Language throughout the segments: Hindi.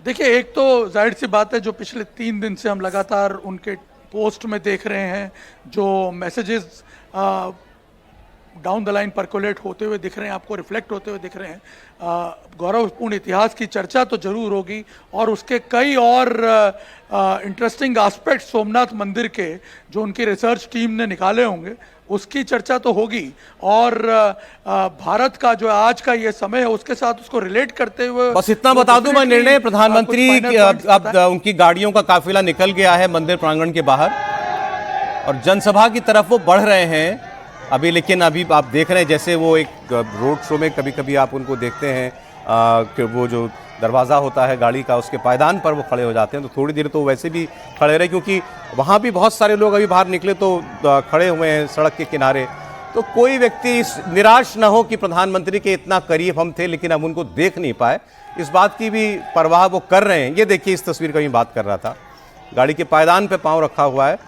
देखिए, एक तो जाहिर सी बात है, जो पिछले 3 दिन से हम लगातार उनके पोस्ट में देख रहे हैं, जो messages down the line percolate होते हुए दिख रहे हैं, आपको रिफ्लेक्ट होते हुए दिख रहे हैं। गौरवपूर्ण इतिहास की चर्चा तो जरूर होगी, और उसके कई और इंटरेस्टिंग एस्पेक्ट सोमनाथ मंदिर के जो उनकी रिसर्च टीम ने निकाले होंगे, उसकी चर्चा तो होगी। और भारत का जो आज का ये समय है, उसके साथ उसको रिलेट करते हुए बस इतना बता दूं मैं, निर्णय प्रधानमंत्री अब उनकी गाड़ियों का काफिला निकल गया है मंदिर प्रांगण के बाहर और जनसभा की तरफ वो बढ़ रहे हैं अभी। लेकिन अभी आप देख रहे हैं जैसे वो एक रोड शो में कभी कभी आप उनको देखते हैं कि वो जो दरवाज़ा होता है गाड़ी का, उसके पायदान पर वो खड़े हो जाते हैं। तो थोड़ी देर तो वैसे भी खड़े रहे, क्योंकि वहाँ भी बहुत सारे लोग अभी बाहर निकले तो खड़े हुए हैं सड़क के किनारे। तो कोई व्यक्ति निराश न हो कि प्रधानमंत्री के इतना करीब हम थे लेकिन हम उनको देख नहीं पाए, इस बात की भी परवाह वो कर रहे हैं। ये देखिए, इस तस्वीर का मैं बात कर रहा था, गाड़ी के पायदान पे पांव रखा हुआ है।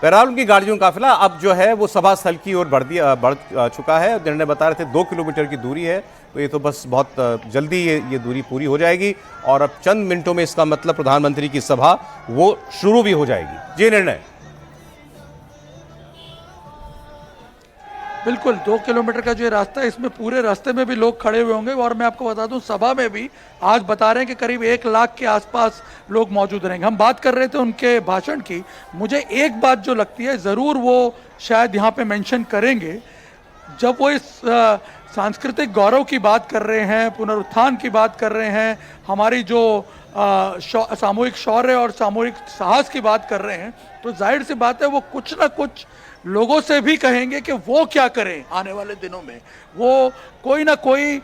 बहरहाल उनकी गाड़ियों का काफिला अब जो है वो सभा स्थल की ओर बढ़ चुका है। निर्णय बता रहे थे 2 किलोमीटर की दूरी है, तो ये तो बस बहुत जल्दी ये दूरी पूरी हो जाएगी और अब चंद मिनटों में इसका मतलब प्रधानमंत्री की सभा वो शुरू भी हो जाएगी। जी निर्णय। बिल्कुल 2 किलोमीटर का जो रास्ता है, इसमें पूरे रास्ते में भी लोग खड़े हुए होंगे। और मैं आपको बता दूं, सभा में भी आज बता रहे हैं कि करीब 1 लाख के आसपास लोग मौजूद रहेंगे। हम बात कर रहे थे उनके भाषण की, मुझे एक बात जो लगती है, ज़रूर वो शायद यहाँ पे मेंशन करेंगे, जब वो इस सांस्कृतिक गौरव की बात कर रहे हैं, पुनरुत्थान की बात कर रहे हैं, हमारी जो सामूहिक शौर्य और सामूहिक साहस की बात कर रहे हैं, तो जाहिर सी बात है वो कुछ ना कुछ लोगों से भी कहेंगे कि वो क्या करें आने वाले दिनों में। वो कोई ना कोई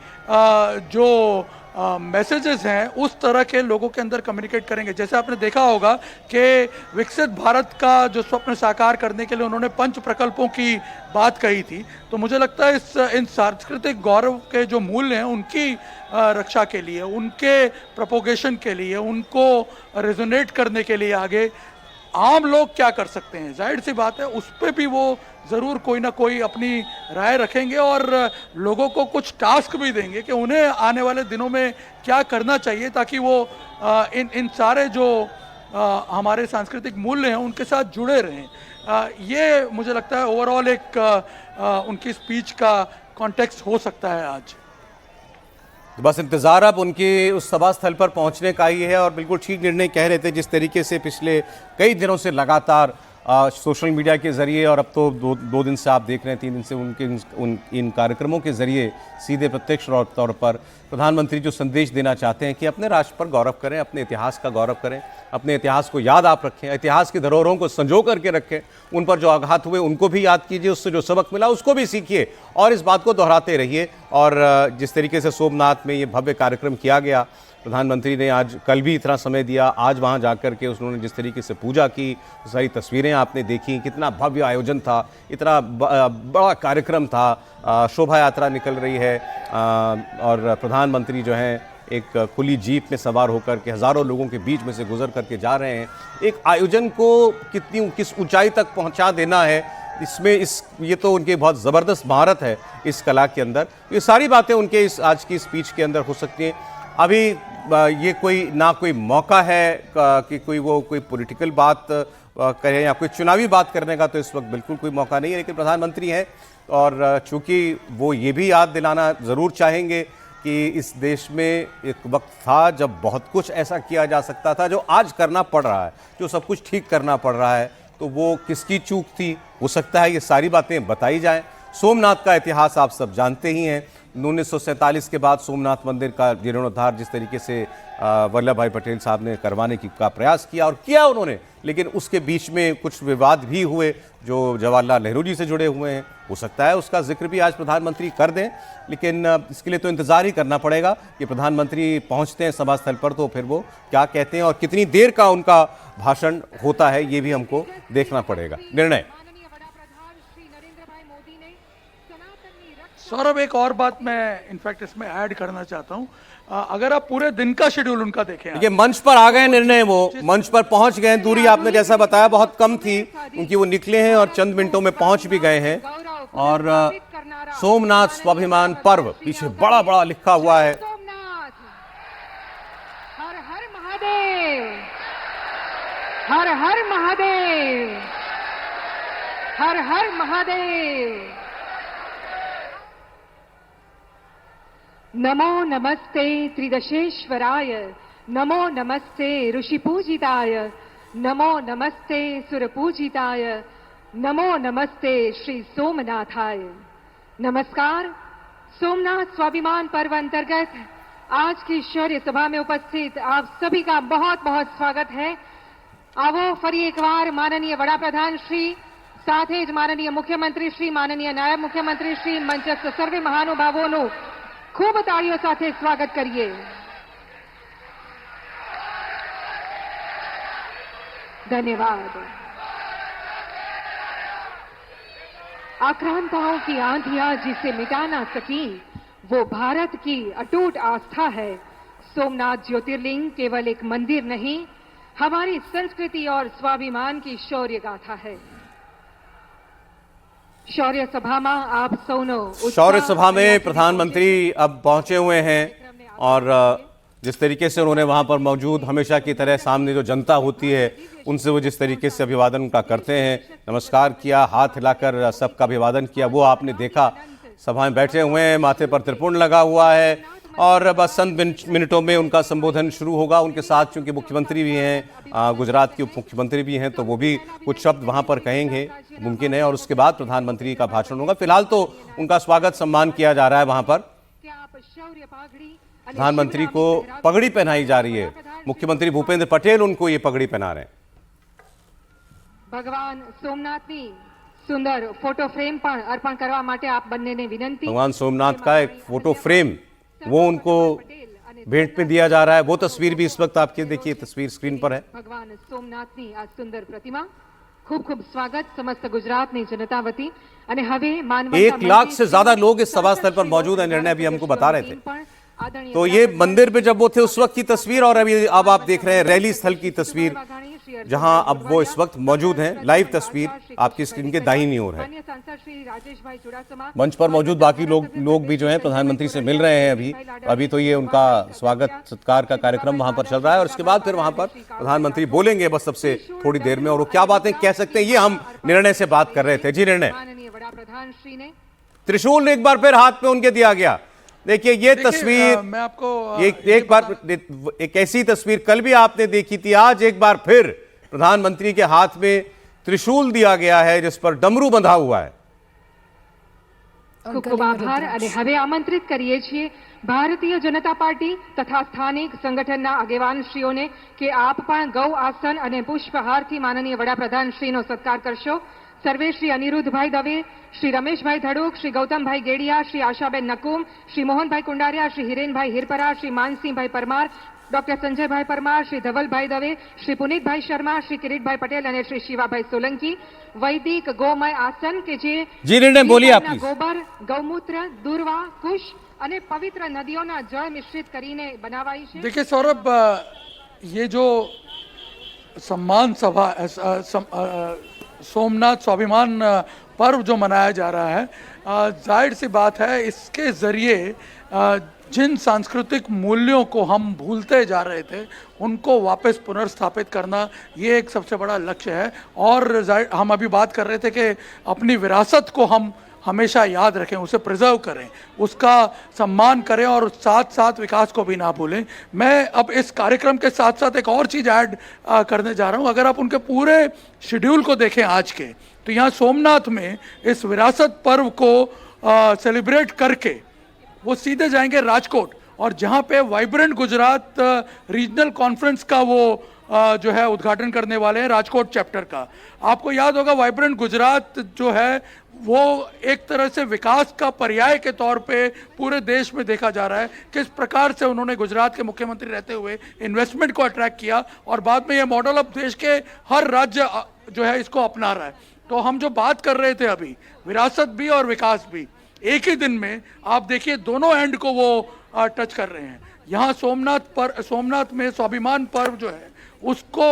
जो मैसेजेस हैं उस तरह के लोगों के अंदर कम्युनिकेट करेंगे। जैसे आपने देखा होगा कि विकसित भारत का जो स्वप्न साकार करने के लिए उन्होंने 5 प्रकल्पों की बात कही थी। तो मुझे लगता है इन सांस्कृतिक गौरव के जो मूल्य हैं उनकी रक्षा के लिए, उनके प्रोपोगेशन के लिए, उनको रेजोनेट करने के लिए आगे आम लोग क्या कर सकते हैं, जाहिर सी बात है उस पर भी वो ज़रूर कोई ना कोई अपनी राय रखेंगे और लोगों को कुछ टास्क भी देंगे कि उन्हें आने वाले दिनों में क्या करना चाहिए, ताकि वो इन सारे जो हमारे सांस्कृतिक मूल्य हैं उनके साथ जुड़े रहें। ये मुझे लगता है ओवरऑल एक उनकी स्पीच का कॉन्टेक्स्ट हो सकता है आज। तो बस इंतजार अब उनके उस सभा स्थल पर पहुंचने का ही है। और बिल्कुल ठीक निर्णय कह रहे थे, जिस तरीके से पिछले कई दिनों से लगातार सोशल मीडिया के जरिए और अब तो दो दिन से आप देख रहे हैं, 3 दिन से उनके इन कार्यक्रमों के जरिए सीधे प्रत्यक्ष तौर पर प्रधानमंत्री जो संदेश देना चाहते हैं कि अपने राष्ट्र पर गौरव करें, अपने इतिहास का गौरव करें, अपने इतिहास को याद आप रखें, इतिहास की धरोहरों को संजो करके रखें, उन पर जो आघात हुए उनको भी याद कीजिए, उससे जो सबक मिला उसको भी सीखिए और इस बात को दोहराते रहिए। और जिस तरीके से सोमनाथ में ये भव्य कार्यक्रम किया गया, प्रधानमंत्री ने आज कल भी इतना समय दिया, आज वहाँ जाकर के उन्होंने जिस तरीके से पूजा की, सारी तस्वीरें आपने देखी, कितना भव्य आयोजन था, इतना बड़ा कार्यक्रम था, शोभा यात्रा निकल रही है और प्रधानमंत्री जो हैं एक खुली जीप में सवार होकर के हज़ारों लोगों के बीच में से गुजर करके जा रहे हैं। एक आयोजन को किस ऊंचाई तक पहुंचा देना है, ये तो उनकी बहुत ज़बरदस्त महारत है इस कला के अंदर। ये सारी बातें उनके इस आज की स्पीच के अंदर हो सकती हैं। अभी ये कोई मौका है कि कोई पॉलिटिकल बात करें या कोई चुनावी बात करने का, तो इस वक्त बिल्कुल कोई मौका नहीं है। लेकिन प्रधानमंत्री हैं और चूंकि वो ये भी याद दिलाना ज़रूर चाहेंगे कि इस देश में एक वक्त था जब बहुत कुछ ऐसा किया जा सकता था जो आज करना पड़ रहा है, जो सब कुछ ठीक करना पड़ रहा है, तो वो किसकी चूक थी। हो सकता है ये सारी बातें बताई जाएं। सोमनाथ का इतिहास आप सब जानते ही हैं। 1947 के बाद सोमनाथ मंदिर का जीर्णोद्धार जिस तरीके से वल्लभ भाई पटेल साहब ने करवाने का प्रयास किया और किया उन्होंने, लेकिन उसके बीच में कुछ विवाद भी हुए जो जवाहरलाल नेहरू जी से जुड़े हुए हैं। हो सकता है उसका जिक्र भी आज प्रधानमंत्री कर दें, लेकिन इसके लिए तो इंतज़ार ही करना पड़ेगा कि प्रधानमंत्री पहुंचते हैं सभा स्थल पर तो फिर वो क्या कहते हैं और कितनी देर का उनका भाषण होता है, ये भी हमको देखना पड़ेगा। निर्णय सौरभ, एक और बात मैं इनफैक्ट इसमें ऐड करना चाहता हूं। अगर आप पूरे दिन का शेड्यूल उनका देखें, ये मंच पर आ गए निर्णय, वो मंच पर पहुंच गए। दूरी आपने जैसा बताया बहुत कम थी उनकी, वो निकले हैं और चंद मिनटों में पहुंच भी गए हैं। और सोमनाथ स्वाभिमान पर्व पीछे बड़ा बड़ा लिखा हुआ है। हर हर महादेव, हर हर महादेव, हर हर महादेव। नमो नमस्ते त्रिदशेश्वराय, नमो नमस्ते ऋषिपूजिताय, नमो नमस्ते सुरपूजिताय, नमो नमस्ते श्री सोमनाथाय। नमस्कार। सोमनाथ स्वाभिमान पर्व अंतर्गत आज की शौर्य सभा में उपस्थित आप सभी का बहुत बहुत स्वागत है। आवो फरी एक बार माननीय वड़ा प्रधान श्री, साथ જ માનનીય મુખ્યમંત્રી શ્રી, માનનીય નાયબ મુખ્યમંત્રી શ્રી, મંચસ્થ સર્વે મહાનુભાવોનું ખૂબ તાળીઓ સાથે સ્વાગત કરીએ। धन्यवाद। आक्रांताओं की आंधियां जिसे मिटा ना सकी, वो भारत की अटूट आस्था है। सोमनाथ ज्योतिर्लिंग केवल एक मंदिर नहीं, हमारी संस्कृति और स्वाभिमान की शौर्य गाथा है। शौर्य सभा में आप सौनो शौर्य सभा में प्रधानमंत्री अब पहुंचे हुए हैं और जिस तरीके से उन्होंने वहां पर मौजूद हमेशा की तरह सामने जो जनता होती है उनसे वो जिस तरीके से अभिवादन उनका करते हैं, नमस्कार किया, हाथ हिलाकर सबका अभिवादन किया, वो आपने देखा। सभा में बैठे हुए हैं, माथे पर त्रिपुंड लगा हुआ है और बस चंद मिनटों में उनका संबोधन शुरू होगा। उनके साथ चूंकि मुख्यमंत्री भी हैं, गुजरात के उप मुख्यमंत्री भी हैं, तो वो भी कुछ शब्द वहां पर कहेंगे, मुमकिन है, और उसके बाद प्रधानमंत्री का भाषण होगा। फिलहाल तो उनका स्वागत सम्मान किया जा रहा है। वहां पर प्रधानमंत्री को पगड़ी पहनाई जा रही है। मुख्यमंत्री भूपेंद्र पटेल उनको ये पगड़ी पहना रहे हैं। भगवान सोमनाथनी सुंदर फोटो फ्रेम पर अर्पण करवा माटे आप बन्ने ने विनंती। भगवान सोमनाथ का एक फोटो फ्रेम वो उनको भेंट में दिया जा रहा है। वो तस्वीर भी इस वक्त आपके देखिए, तस्वीर स्क्रीन पर है। भगवान सोमनाथनी आ सुंदर प्रतिमा। खूब खूब स्वागत समस्त गुजरात ની जनता वती। અને હવે માનવતા 1 लाख से ज्यादा लोग इस सभा स्थल पर मौजूद हैं। निर्णय भी हमको बता रहे थे। तो ये मंदिर में जब वो थे उस वक्त की तस्वीर और अभी अब आप देख रहे हैं रैली स्थल की तस्वीर, जहां अब वो इस वक्त मौजूद हैं। लाइव तस्वीर आपकी स्क्रीन के दाहिनी ओर है। मंच पर मौजूद बाकी लोग भी जो हैं प्रधानमंत्री से मिल रहे हैं। अभी तो ये उनका स्वागत सत्कार का कार्यक्रम वहां पर चल रहा है और उसके बाद फिर वहां पर प्रधानमंत्री बोलेंगे बस सबसे थोड़ी देर में। और वो क्या बातें कह सकते हैं ये हम निर्णय से बात कर रहे थे। जी निर्णय, त्रिशूल एक बार फिर हाथ में उनके दिया गया। देखिए ये तस्वीर, मैं आपको एक बार एक ऐसी तस्वीर कल भी आपने देखी थी, आज एक बार फिर प्रधानमंत्री के हाथ में त्रिशूल दिया गया है जिस पर डमरू बंधा हुआ है। खूब खूब आभार। અને હવે આમંત્રિત કરીએ છીએ ભારતીય જનતા પાર્ટી તથા સ્થાનિક સંગઠનના આગેવાનશ્રીઓને કે આપ પણ ગૌ આસન અને પુષ્પહારથી માનનીય વડાપ્રધાનશ્રીનો સત્કાર કરશો। सर्वे श्री अनिरुद्धभाई दवे, श्री रमेशभाई धड़ुक, श्री गौतमभाई गेड़िया, श्री आशाबेन नकुम, श्री मोहनभाई कुंडारिया, श्री हिरेनभाई हिरपरा, श्री मानसिंहभाई परमार, डॉक्टर संजयभाई परमार, श्री धवलभाई दवे, श्री पुनीतभाई शर्मा, श्री किरीटभाई पटेल और श्री शिवाभाई सोलंकी वैदिक गौमय आसन के जे जी निर्णय बोलिए आप। गोबर, गौमूत्र, दुर्वा, कुश અને પવિત્ર નદીઓના જળ મિશ્રિત કરીને બનાવાઈ છે। देखिए सौरभ, ये जो सम्मान सभा सोमनाथ स्वाभिमान पर्व जो मनाया जा रहा है, जाहिर सी बात है इसके ज़रिए जिन सांस्कृतिक मूल्यों को हम भूलते जा रहे थे उनको वापस पुनर्स्थापित करना ये एक सबसे बड़ा लक्ष्य है। और हम अभी बात कर रहे थे कि अपनी विरासत को हम हमेशा याद रखें, उसे प्रिजर्व करें, उसका सम्मान करें और साथ साथ विकास को भी ना भूलें। मैं अब इस कार्यक्रम के साथ साथ एक और चीज़ ऐड करने जा रहा हूं। अगर आप उनके पूरे शेड्यूल को देखें आज के, तो यहाँ सोमनाथ में इस विरासत पर्व को सेलिब्रेट करके वो सीधे जाएंगे राजकोट और जहाँ पे वाइब्रेंट गुजरात रीजनल कॉन्फ्रेंस का वो जो है उद्घाटन करने वाले हैं राजकोट चैप्टर का। आपको याद होगा वाइब्रेंट गुजरात जो है वो एक तरह से विकास का पर्याय के तौर पे पूरे देश में देखा जा रहा है। किस प्रकार से उन्होंने गुजरात के मुख्यमंत्री रहते हुए इन्वेस्टमेंट को अट्रैक्ट किया और बाद में ये मॉडल अब देश के हर राज्य जो है इसको अपना रहा है। तो हम जो बात कर रहे थे अभी, विरासत भी और विकास भी एक ही दिन में, आप देखिए दोनों एंड को वो टच कर रहे हैं। यहाँ सोमनाथ में स्वाभिमान पर्व जो है उसको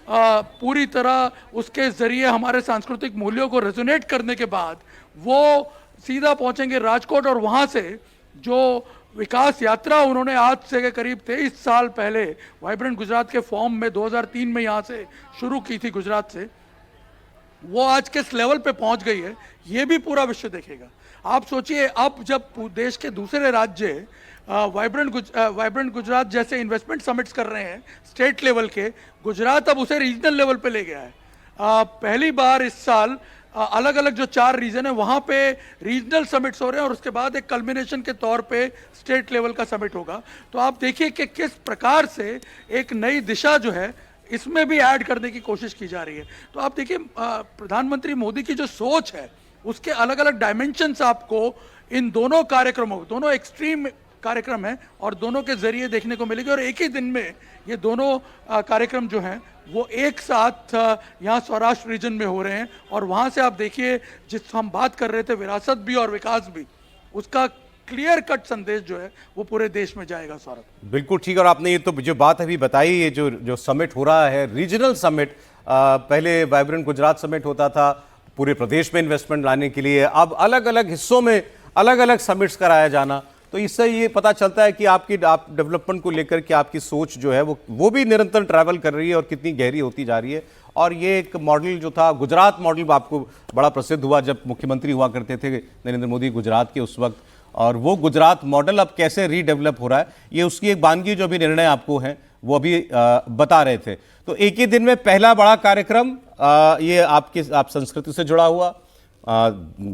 पूरी तरह उसके ज़रिए हमारे सांस्कृतिक मूल्यों को रेजोनेट करने के बाद वो सीधा पहुंचेंगे राजकोट और वहाँ से जो विकास यात्रा उन्होंने आज से करीब 23 साल पहले वाइब्रेंट गुजरात के फॉर्म में 2003 में यहाँ से शुरू की थी गुजरात से, वो आज किस लेवल पे पहुंच गई है ये भी पूरा विश्व देखेगा। आप सोचिए अब जब देश के दूसरे राज्य वाइब्रेंट गुजरात जैसे इन्वेस्टमेंट समिट्स कर रहे हैं स्टेट लेवल के, गुजरात अब उसे रीजनल लेवल पे ले गया है। पहली बार इस साल अलग अलग जो 4 रीजन है वहां पे रीजनल समिट्स हो रहे हैं और उसके बाद एक कल्मिनेशन के तौर पे स्टेट लेवल का समिट होगा। तो आप देखिए कि किस प्रकार से एक नई दिशा जो है इसमें भी ऐड करने की कोशिश की जा रही है। तो आप देखिए प्रधानमंत्री मोदी की जो सोच है उसके अलग अलग डायमेंशंस आपको इन दोनों कार्यक्रमों, दोनों एक्सट्रीम कार्यक्रम है और दोनों के जरिए देखने को मिलेगी। और एक ही दिन में ये दोनों कार्यक्रम जो हैं वो एक साथ यहाँ सौराष्ट्र रीजन में हो रहे हैं और वहाँ से आप देखिए जिस हम बात कर रहे थे विरासत भी और विकास भी, उसका क्लियर कट संदेश जो है वो पूरे देश में जाएगा। सौरभ बिल्कुल ठीक। और आपने ये तो जो बात अभी बताई, ये जो समिट हो रहा है रीजनल समिट, पहले वाइब्रेंट गुजरात समिट होता था पूरे प्रदेश में इन्वेस्टमेंट लाने के लिए, अब अलग अलग हिस्सों में अलग अलग समिट्स कराया जाना, तो इससे ये पता चलता है कि आप डेवलपमेंट को लेकर के आपकी सोच जो है वो भी निरंतर ट्रैवल कर रही है और कितनी गहरी होती जा रही है। और ये एक मॉडल जो था गुजरात मॉडल आपको बड़ा प्रसिद्ध हुआ जब मुख्यमंत्री हुआ करते थे नरेंद्र मोदी गुजरात के उस वक्त, और वो गुजरात मॉडल अब कैसे रीडेवलप हो रहा है ये उसकी एक बानगी जो भी निर्णय आपको हैं वो अभी बता रहे थे। तो एक ही दिन में पहला बड़ा कार्यक्रम ये आप संस्कृति से जुड़ा हुआ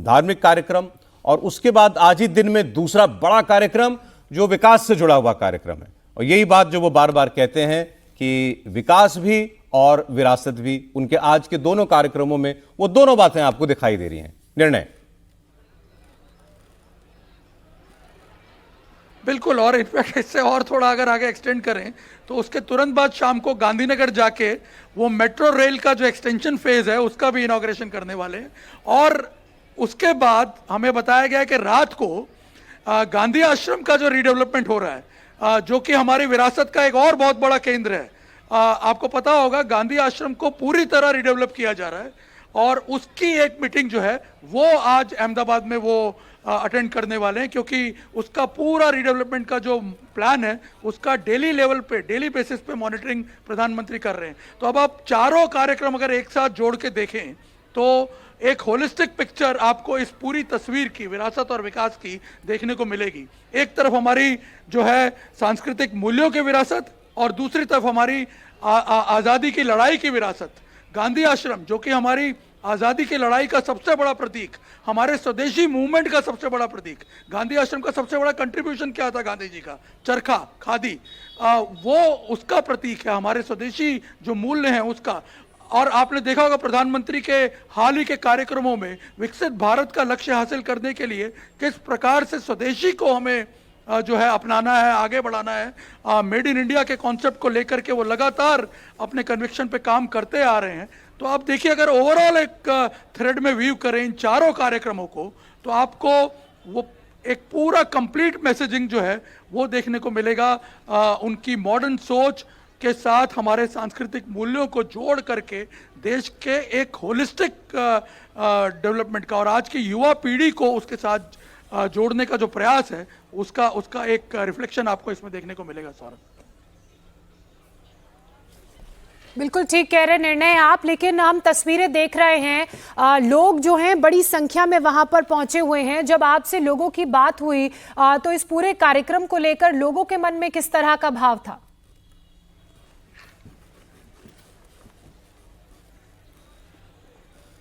धार्मिक कार्यक्रम, और उसके बाद आज ही दिन में दूसरा बड़ा कार्यक्रम जो विकास से जुड़ा हुआ कार्यक्रम है। और यही बात जो वो बार बार कहते हैं कि विकास भी और विरासत भी, उनके आज के दोनों कार्यक्रमों में वो दोनों बातें आपको दिखाई दे रही हैं। निर्णय बिल्कुल, और इनफैक्ट इससे और थोड़ा अगर आगे एक्सटेंड करें तो उसके तुरंत बाद शाम को गांधीनगर जाके वो मेट्रो रेल का जो एक्सटेंशन फेज है उसका भी इनॉग्रेशन करने वाले हैं। और उसके बाद हमें बताया गया है कि रात को गांधी आश्रम का जो रीडेवलपमेंट हो रहा है जो कि हमारी विरासत का एक और बहुत बड़ा केंद्र है, आपको पता होगा गांधी आश्रम को पूरी तरह रीडेवलप किया जा रहा है और उसकी एक मीटिंग जो है वो आज अहमदाबाद में वो अटेंड करने वाले हैं, क्योंकि उसका पूरा रीडेवलपमेंट का जो प्लान है उसका डेली लेवल पे, डेली बेसिस पे मॉनिटरिंग प्रधानमंत्री कर रहे हैं। तो अब आप चारों कार्यक्रम अगर एक साथ जोड़ के देखें तो एक होलिस्टिक पिक्चर आपको इस पूरी तस्वीर की, विरासत और विकास की देखने को मिलेगी। एक तरफ हमारी जो है सांस्कृतिक मूल्यों की विरासत और दूसरी तरफ हमारी आज़ादी की लड़ाई की विरासत। गांधी आश्रम जो कि हमारी आज़ादी की लड़ाई का सबसे बड़ा प्रतीक, हमारे स्वदेशी मूवमेंट का सबसे बड़ा प्रतीक, गांधी आश्रम का सबसे बड़ा कंट्रीब्यूशन क्या था गांधी जी का, चरखा, खादी, वो उसका प्रतीक है, हमारे स्वदेशी जो मूल्य हैं उसका। और आपने देखा होगा प्रधानमंत्री के हाल ही के कार्यक्रमों में विकसित भारत का लक्ष्य हासिल करने के लिए किस प्रकार से स्वदेशी को हमें जो है अपनाना है, आगे बढ़ाना है। मेड इन इंडिया के कॉन्सेप्ट को लेकर के वो लगातार अपने कन्विक्शन पे काम करते आ रहे हैं। तो आप देखिए अगर ओवरऑल एक थ्रेड में व्यू करें इन चारों कार्यक्रमों को तो आपको वो एक पूरा कंप्लीट मैसेजिंग जो है वो देखने को मिलेगा। उनकी मॉडर्न सोच के साथ हमारे सांस्कृतिक मूल्यों को जोड़ करके देश के एक होलिस्टिक डेवलपमेंट का और आज की युवा पीढ़ी को उसके साथ जोड़ने का जो प्रयास है उसका एक रिफ्लेक्शन आपको इसमें देखने को मिलेगा। सौरभ बिल्कुल ठीक कह रहे निर्णय आप, लेकिन हम तस्वीरें देख रहे हैं लोग जो हैं बड़ी संख्या में वहां पर पहुंचे हुए हैं। जब आपसे लोगों की बात हुई तो इस पूरे कार्यक्रम को लेकर लोगों के मन में किस तरह का भाव था?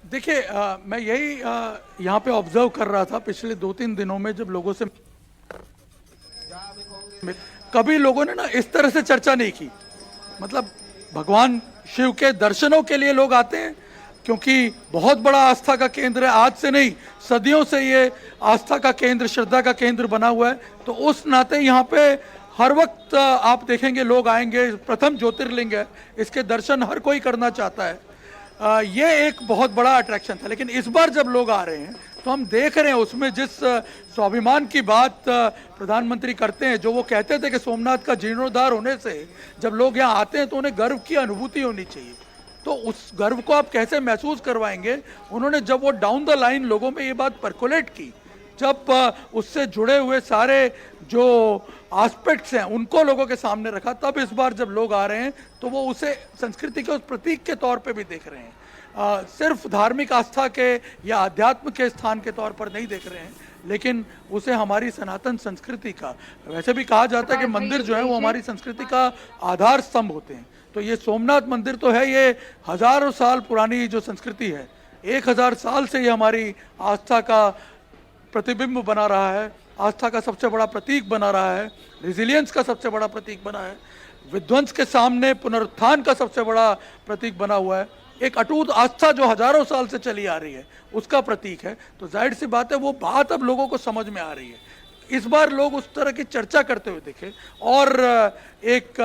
देखिए मैं यही यहाँ पे ऑब्जर्व कर रहा था पिछले 2-3 दिनों में जब लोगों से कभी लोगों ने ना इस तरह से चर्चा नहीं की। मतलब भगवान शिव के दर्शनों के लिए लोग आते हैं क्योंकि बहुत बड़ा आस्था का केंद्र है, आज से नहीं सदियों से ये आस्था का केंद्र, श्रद्धा का केंद्र बना हुआ है। तो उस नाते यहाँ पे हर वक्त आप देखेंगे लोग आएंगे, प्रथम ज्योतिर्लिंग है, इसके दर्शन हर कोई करना चाहता है। ये एक बहुत बड़ा अट्रैक्शन था। लेकिन इस बार जब लोग आ रहे हैं तो हम देख रहे हैं उसमें जिस स्वाभिमान की बात प्रधानमंत्री करते हैं, जो वो कहते थे कि सोमनाथ का जीर्णोद्धार होने से जब लोग यहाँ आते हैं तो उन्हें गर्व की अनुभूति होनी चाहिए। तो उस गर्व को आप कैसे महसूस करवाएंगे? उन्होंने जब वो डाउन द लाइन लोगों में ये बात परकोलेट की जब उससे जुड़े हुए सारे जो एस्पेक्ट्स हैं उनको लोगों के सामने रखा, तब इस बार जब लोग आ रहे हैं तो वो उसे संस्कृति के उस प्रतीक के तौर पे भी देख रहे हैं। सिर्फ धार्मिक आस्था के या अध्यात्म के स्थान के तौर पर नहीं देख रहे हैं, लेकिन उसे हमारी सनातन संस्कृति का, वैसे भी कहा जाता है कि मंदिर जो है वो हमारी संस्कृति का आधार स्तंभ होते हैं। तो ये सोमनाथ मंदिर तो है, ये हजारों साल पुरानी जो संस्कृति है, 1000 साल से ये हमारी आस्था का प्रतिबिंब बना रहा है, आस्था का सबसे बड़ा प्रतीक बना रहा है, रेजिलियंस का सबसे बड़ा प्रतीक बना है, विध्वंस के सामने पुनरुत्थान का सबसे बड़ा प्रतीक बना हुआ है, एक अटूट आस्था जो हजारों साल से चली आ रही है उसका प्रतीक है। तो जाहिर सी बात है वो बात अब लोगों को समझ में आ रही है। इस बार लोग उस तरह की चर्चा करते हुए दिखे। और एक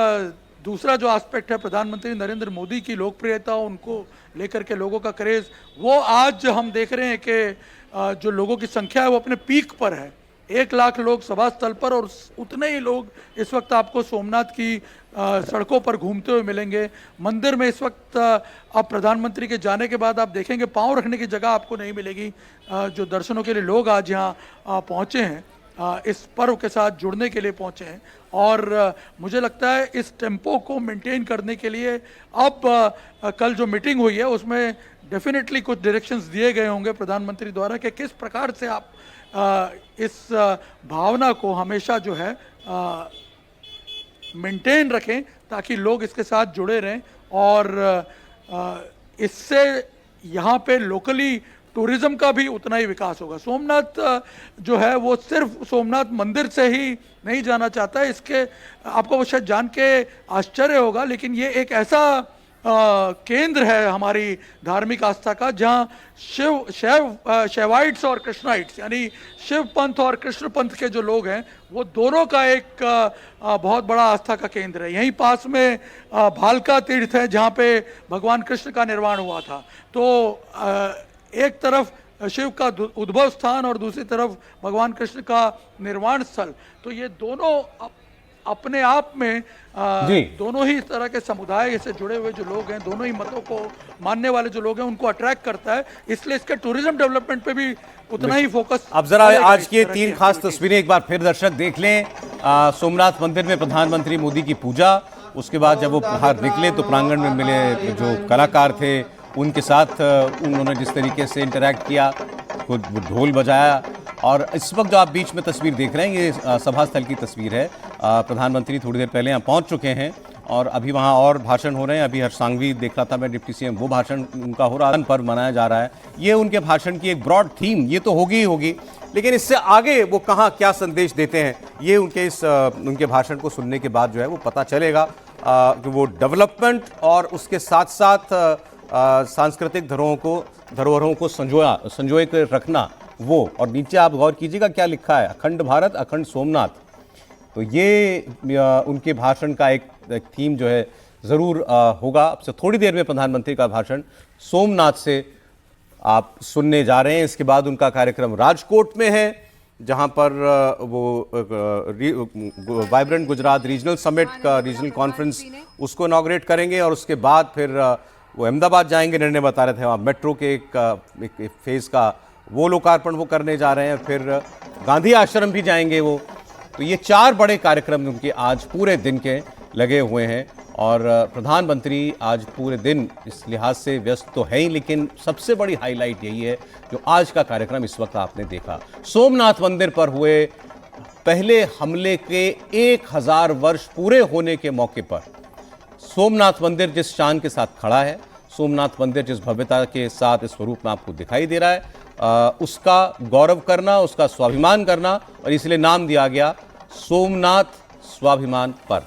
दूसरा जो एस्पेक्ट है, प्रधानमंत्री नरेंद्र मोदी की लोकप्रियता, उनको लेकर के लोगों का क्रेज, वो आज हम देख रहे हैं कि जो लोगों की संख्या है वो अपने पीक पर है। 1 लाख लोग सभा स्थल पर, और उतने ही लोग इस वक्त आपको सोमनाथ की सड़कों पर घूमते हुए मिलेंगे। मंदिर में इस वक्त अब प्रधानमंत्री के जाने के बाद आप देखेंगे पांव रखने की जगह आपको नहीं मिलेगी। जो दर्शनों के लिए लोग आज यहाँ पहुँचे हैं, इस पर्व के साथ जुड़ने के लिए पहुँचे हैं। और मुझे लगता है इस टेम्पो को मेंटेन करने के लिए अब कल जो मीटिंग हुई है उसमें डेफिनेटली कुछ डायरेक्शंस दिए गए होंगे प्रधानमंत्री द्वारा कि किस प्रकार से आप इस भावना को हमेशा जो है मेंटेन रखें ताकि लोग इसके साथ जुड़े रहें। और इससे यहाँ पे लोकली टूरिज्म का भी उतना ही विकास होगा। सोमनाथ जो है वो सिर्फ सोमनाथ मंदिर से ही नहीं जाना चाहता है, इसके आपको वो शायद जान के आश्चर्य होगा, लेकिन ये एक ऐसा केंद्र है हमारी धार्मिक आस्था का जहाँ शैवाइट्स और कृष्णाइट्स यानी शिव पंथ और कृष्ण पंथ के जो लोग हैं वो दोनों का एक बहुत बड़ा आस्था का केंद्र है। यहीं पास में भालका तीर्थ है जहाँ पे भगवान कृष्ण का निर्वाण हुआ था। तो एक तरफ शिव का उद्भव स्थान और दूसरी तरफ भगवान कृष्ण का निर्वाण स्थल, तो ये दोनों अपने आप में दोनों ही तरह के समुदाय से जुड़े हुए जो लोग हैं, दोनों ही मतों को मानने वाले जो लोग हैं उनको अट्रैक्ट करता है, इसलिए इसके टूरिज्म डेवलपमेंट पे भी उतना ही फोकस। अब जरा आज की 3 खास तस्वीरें एक बार फिर दर्शक देख लें। सोमनाथ मंदिर में प्रधानमंत्री मोदी की पूजा, उसके बाद जब वो बाहर निकले तो प्रांगण में मिले जो कलाकार थे उनके साथ उन्होंने जिस तरीके से इंटरैक्ट किया, खुद ढोल बजाया। और इस वक्त जो आप बीच में तस्वीर देख रहे हैं ये सभा स्थल की तस्वीर है। प्रधानमंत्री थोड़ी देर पहले यहाँ पहुँच चुके हैं और अभी वहाँ और भाषण हो रहे हैं। अभी हर्ष सांघवी देख रहा था मैं, डिप्टी सीएम, वो भाषण उनका हो रहा है, पर्व मनाया जा रहा है। ये उनके भाषण की एक ब्रॉड थीम ये तो होगी ही होगी, लेकिन इससे आगे वो कहाँ क्या संदेश देते हैं ये उनके भाषण को सुनने के बाद जो है वो पता चलेगा कि वो डेवलपमेंट और उसके साथ साथ सांस्कृतिक धरोहरों को संजोए कर रखना वो। और नीचे आप गौर कीजिएगा क्या लिखा है, अखंड भारत अखंड सोमनाथ। तो ये उनके भाषण का एक थीम जो है ज़रूर होगा। अब से थोड़ी देर में प्रधानमंत्री का भाषण सोमनाथ से आप सुनने जा रहे हैं। इसके बाद उनका कार्यक्रम राजकोट में है जहां पर वो वाइब्रेंट गुजरात रीजनल समिट का रीजनल कॉन्फ्रेंस उसको इनॉग्रेट करेंगे और उसके बाद फिर वो अहमदाबाद जाएंगे। निर्णय बता रहे थे वहाँ मेट्रो के एक फेज़ का वो लोकार्पण वो करने जा रहे हैं, फिर गांधी आश्रम भी जाएंगे वो। तो ये 4 बड़े कार्यक्रम उनके आज पूरे दिन के लगे हुए हैं और प्रधानमंत्री आज पूरे दिन इस लिहाज से व्यस्त तो है ही, लेकिन सबसे बड़ी हाईलाइट यही है जो आज का कार्यक्रम इस वक्त आपने देखा। सोमनाथ मंदिर पर हुए पहले हमले के 1000 वर्ष पूरे होने के मौके पर सोमनाथ मंदिर जिस शान के साथ खड़ा है, सोमनाथ मंदिर जिस भव्यता के साथ इस स्वरूप में आपको दिखाई दे रहा है, उसका गौरव करना, उसका स्वाभिमान करना, और इसलिए नाम दिया गया सोमनाथ स्वाभिमान पर्व।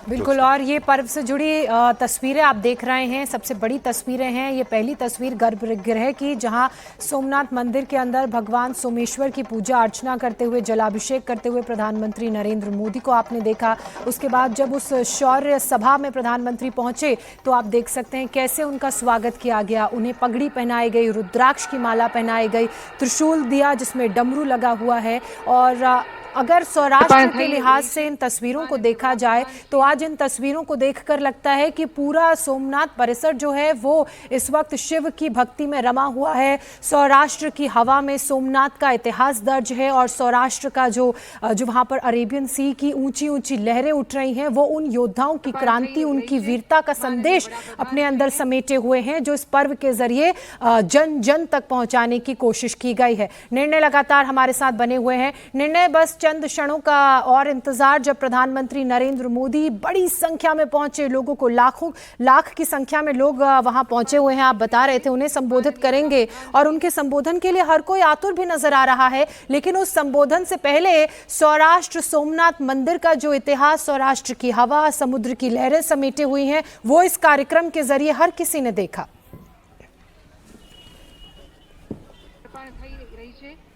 बिल्कुल। और ये पर्व से जुड़ी तस्वीरें आप देख रहे हैं, सबसे बड़ी तस्वीरें हैं। ये पहली तस्वीर गर्भगृह की जहां सोमनाथ मंदिर के अंदर भगवान सोमेश्वर की पूजा अर्चना करते हुए, जलाभिषेक करते हुए प्रधानमंत्री नरेंद्र मोदी को आपने देखा। उसके बाद जब उस शौर्य सभा में प्रधानमंत्री पहुंचे तो आप देख सकते हैं कैसे उनका स्वागत किया गया। उन्हें पगड़ी पहनाई गई, रुद्राक्ष की माला पहनाई गई, त्रिशूल दिया जिसमें डमरू लगा हुआ है और अगर सौराष्ट्र के लिहाज से इन तस्वीरों को देखा जाए तो आज इन तस्वीरों को देखकर लगता है कि पूरा सोमनाथ परिसर जो है वो इस वक्त शिव की भक्ति में रमा हुआ है। सौराष्ट्र की हवा में सोमनाथ का इतिहास दर्ज है और सौराष्ट्र का जो वहां पर अरेबियन सी की ऊंची ऊंची लहरें उठ रही हैं वो उन योद्धाओं की क्रांति, उनकी वीरता का संदेश अपने अंदर समेटे हुए हैं जो इस पर्व के जरिए जन जन तक पहुंचाने की कोशिश की गई है। निर्णय लगातार हमारे साथ बने हुए हैं। निर्णय, बस चंद क्षणों का और इंतजार जब प्रधानमंत्री नरेंद्र मोदी बड़ी संख्या में पहुंचे, लोगों को लाख की संख्या में लोग वहां पहुंचे हुए हैं। आप बता रहे थे उन्हें संबोधित करेंगे और उनके संबोधन के लिए हर कोई आतुर भी नजर आ रहा है, लेकिन उस संबोधन से पहले सौराष्ट्र सोमनाथ मंदिर का जो इतिहास, सौराष्ट्र की हवा, समुद्र की लहरें समेटे हुई हैं, वो इस कार्यक्रम के जरिए हर किसी ने देखा।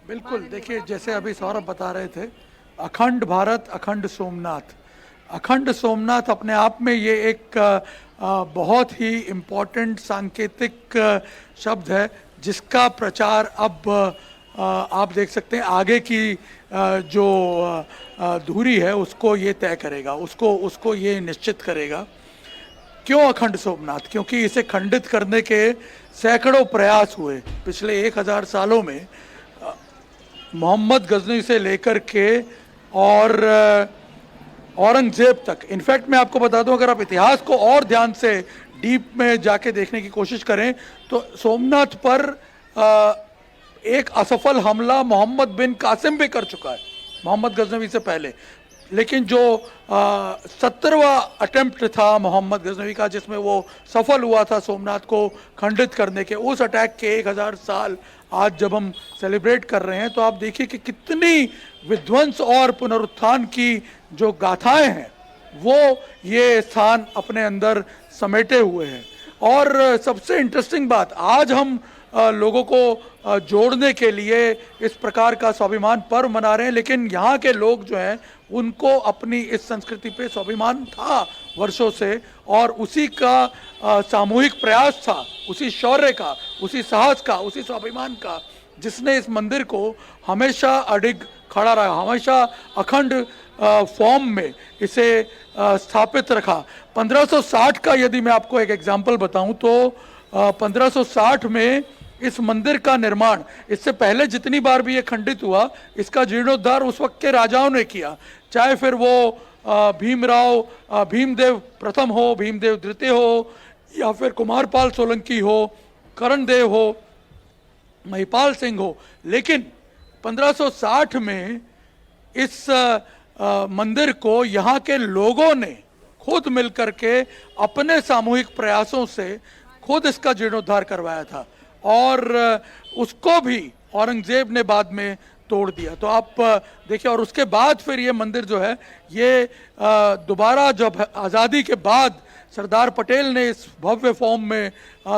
बिल्कुल, देखिए जैसे अभी सौरभ बता रहे थे, अखंड भारत अखंड सोमनाथ। अखंड सोमनाथ अपने आप में ये एक बहुत ही इम्पोर्टेंट सांकेतिक शब्द है जिसका प्रचार अब आप देख सकते हैं आगे की जो दूरी है उसको ये तय करेगा, उसको ये निश्चित करेगा। क्यों अखंड सोमनाथ? क्योंकि इसे खंडित करने के सैकड़ों प्रयास हुए पिछले 1000 सालों में, मोहम्मद गजनवी से लेकर के और औरंगजेब तक। इनफैक्ट मैं आपको बता दूं, अगर आप इतिहास को और ध्यान से डीप में जाके देखने की कोशिश करें तो सोमनाथ पर एक असफल हमला मोहम्मद बिन कासिम भी कर चुका है, मोहम्मद गजनवी से पहले। लेकिन जो 17वां अटेम्प्ट था मोहम्मद गजनवी का जिसमें वो सफल हुआ था सोमनाथ को खंडित करने के, उस अटैक के 1000 साल आज जब हम सेलिब्रेट कर रहे हैं तो आप देखिए कि कितनी विध्वंस और पुनरुत्थान की जो गाथाएं हैं वो ये स्थान अपने अंदर समेटे हुए हैं। और सबसे इंटरेस्टिंग बात, आज हम लोगों को जोड़ने के लिए इस प्रकार का स्वाभिमान पर्व मना रहे हैं, लेकिन यहाँ के लोग जो हैं उनको अपनी इस संस्कृति पे स्वाभिमान था वर्षों से, और उसी का सामूहिक प्रयास था, उसी शौर्य का, उसी साहस का, उसी स्वाभिमान का, जिसने इस मंदिर को हमेशा अडिग खड़ा रहा, हमेशा अखंड फॉर्म में इसे स्थापित रखा। 1560 का यदि मैं आपको एक एग्जाम्पल बताऊं तो 1560 में इस मंदिर का निर्माण, इससे पहले जितनी बार भी ये खंडित हुआ, इसका जीर्णोद्धार उस वक्त के राजाओं ने किया, चाहे फिर वो भीमदेव प्रथम हो, भीमदेव द्वितीय हो, या फिर कुमारपाल सोलंकी हो, करणदेव हो, महिपाल सिंह हो। लेकिन 1560 में इस मंदिर को यहाँ के लोगों ने खुद मिलकर के अपने सामूहिक प्रयासों से खुद इसका जीर्णोद्धार करवाया था, और उसको भी औरंगजेब ने बाद में तोड़ दिया। तो आप देखिए, और उसके बाद फिर ये मंदिर जो है ये दोबारा जब आज़ादी के बाद सरदार पटेल ने इस भव्य फॉर्म में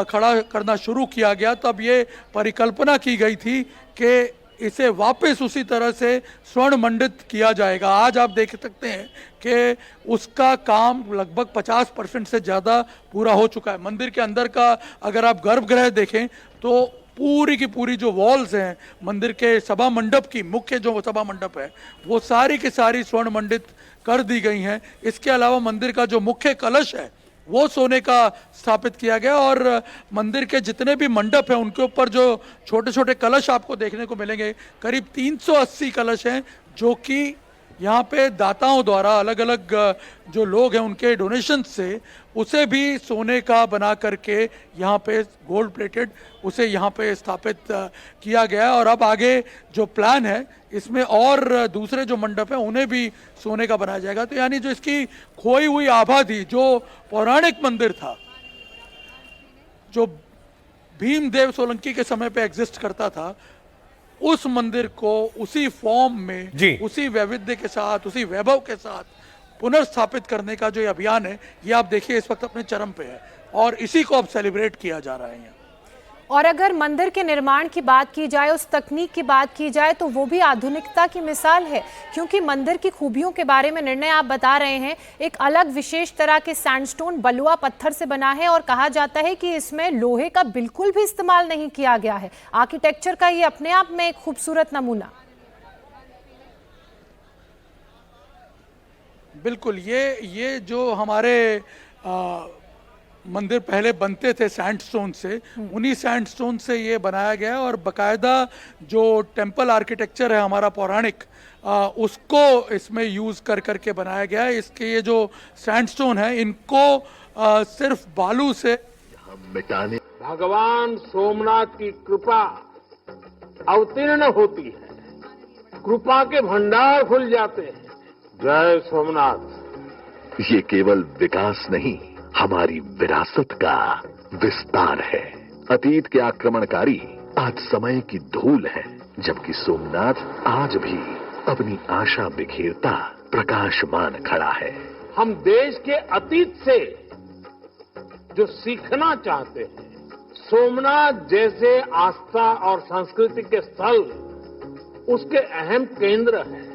खड़ा करना शुरू किया गया, तब ये परिकल्पना की गई थी कि इसे वापस उसी तरह से स्वर्ण मंडित किया जाएगा। आज आप देख सकते हैं कि उसका काम लगभग 50% से ज़्यादा पूरा हो चुका है। मंदिर के अंदर का अगर आप गर्भगृह देखें तो पूरी की पूरी जो वॉल्स हैं मंदिर के सभा मंडप की, मुख्य जो सभा मंडप है, वो सारी की सारी स्वर्ण मंडित कर दी गई हैं। इसके अलावा मंदिर का जो मुख्य कलश है वो सोने का स्थापित किया गया, और मंदिर के जितने भी मंडप हैं उनके ऊपर जो छोटे छोटे कलश आपको देखने को मिलेंगे, करीब 380 कलश हैं, जो कि यहाँ पे दाताओं द्वारा, अलग अलग जो लोग हैं उनके डोनेशन से उसे भी सोने का बना करके यहाँ पे गोल्ड प्लेटेड उसे यहाँ पे स्थापित किया गया। और अब आगे जो प्लान है इसमें और दूसरे जो मंडप हैं उन्हें भी सोने का बनाया जाएगा। तो यानी जो इसकी खोई हुई आभा थी, जो पौराणिक मंदिर था, जो भीमदेव सोलंकी के समय पे एग्जिस्ट करता था, उस मंदिर को उसी फॉर्म में, उसी वैविध्य के साथ, उसी वैभव के साथ पुनर्स्थापित करने का जो ये अभियान है, ये आप देखिए इस वक्त अपने चरम पे है, और इसी को अब सेलिब्रेट किया जा रहा है यहाँ। और अगर मंदिर के निर्माण की बात की जाए, उस तकनीक की बात की जाए, तो वो भी आधुनिकता की मिसाल है, क्योंकि मंदिर की खूबियों के बारे में निर्णय आप बता रहे हैं। एक अलग विशेष तरह के सैंडस्टोन बलुआ पत्थर से बना है, और कहा जाता है कि इसमें लोहे का बिल्कुल भी इस्तेमाल नहीं किया गया है। आर्किटेक्चर का ये अपने आप में एक खूबसूरत नमूना। बिल्कुल, ये जो हमारे मंदिर पहले बनते थे सैंडस्टोन से, उन्हीं सैंडस्टोन से ये बनाया गया है और बकायदा जो टेम्पल आर्किटेक्चर है हमारा पौराणिक, उसको इसमें यूज कर करके बनाया गया है। इसके ये जो सैंडस्टोन है इनको सिर्फ बालू से मिटाने भगवान सोमनाथ की कृपा अवतीर्ण होती है, कृपा के भंडार खुल जाते हैं। जय सोमनाथ। ये केवल विकास नहीं, हमारी विरासत का विस्तार है। अतीत के आक्रमणकारी आज समय की धूल है, जबकि सोमनाथ आज भी अपनी आशा बिखेरता प्रकाशमान खड़ा है। हम देश के अतीत से जो सीखना चाहते हैं, सोमनाथ जैसे आस्था और संस्कृति के स्थल उसके अहम केंद्र हैं।